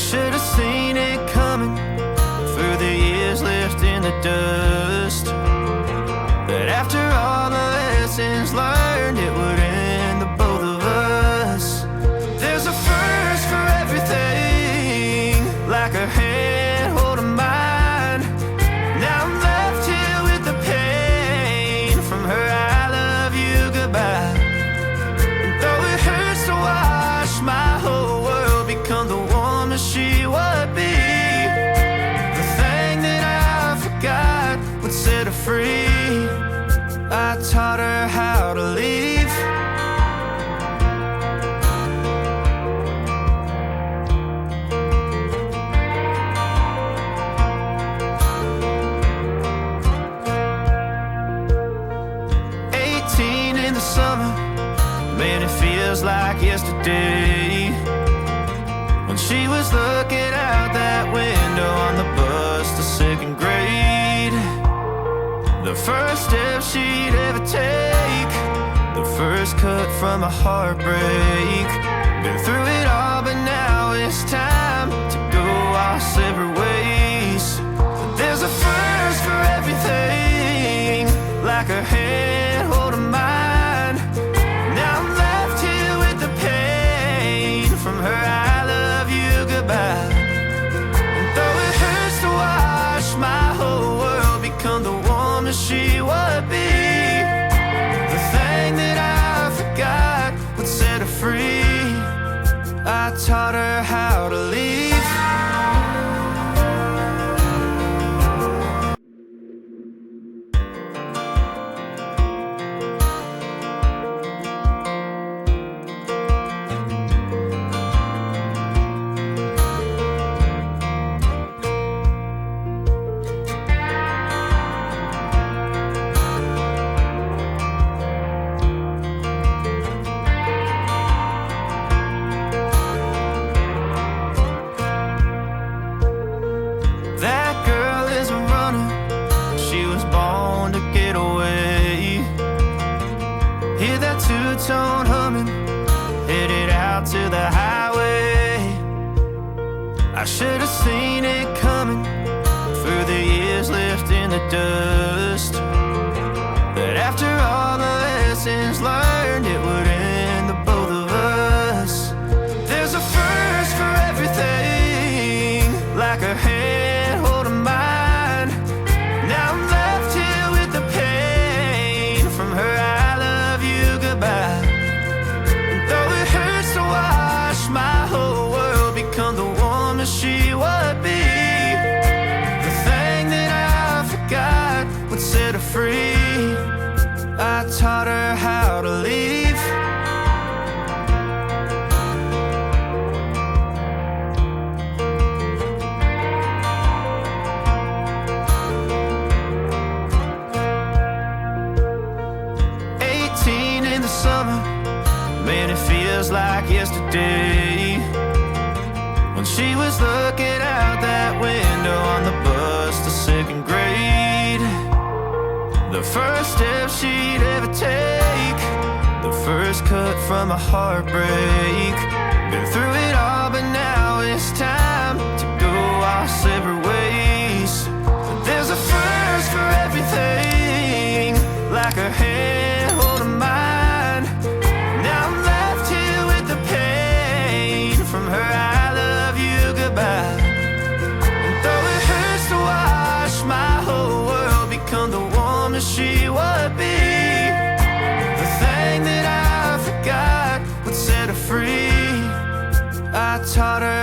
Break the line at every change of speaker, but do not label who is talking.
should have seen it coming through the years left in the dust. That after all the lessons learned, it would end the both of us. There's a first for everything, like her hand holding mine. Now I'm left here with the pain from her I love you goodbye. And though it hurts to watch my whole world become the woman she would be, the thing that I forgot would set her free. I taught her how to leave. 18 in the summer, man, it feels like yesterday, when she was looking out that window on the bus to second grade. The first step she'd ever take, the first cut from a heartbreak. Been through it all, but now it's time to go our separate ways. But there's a first for everything, like her hand holding mine. Now I'm left here with the pain from her I love you goodbye. And though it hurts to watch my whole world become the woman she would be, the thing that I forgot would set her free. I taught her how to leave. Hear that two-tone humming, headed out to the highway. I should have seen it coming through the years left in the dust. That after all the lessons learned, it would end the both of us. There's a first for everything, like her hand holding mine. Now I'm left here with the pain from her I love you goodbye. And though it hurts to watch my whole world become the woman she would be, the thing that I forgot would set her free. I taught her how to leave. In the summer, man, it feels like yesterday, when she was looking out that window on the bus to second grade. The first step she'd ever take, the first cut from a heartbreak. Been through it all, but now it's time to go our separate ways. But there's a first for everything, like her hand holding mine. Now I'm left here with the pain from her I love you goodbye. And though it hurts to watch my whole world become the woman she would be, the thing that I forgot would set her free. I taught her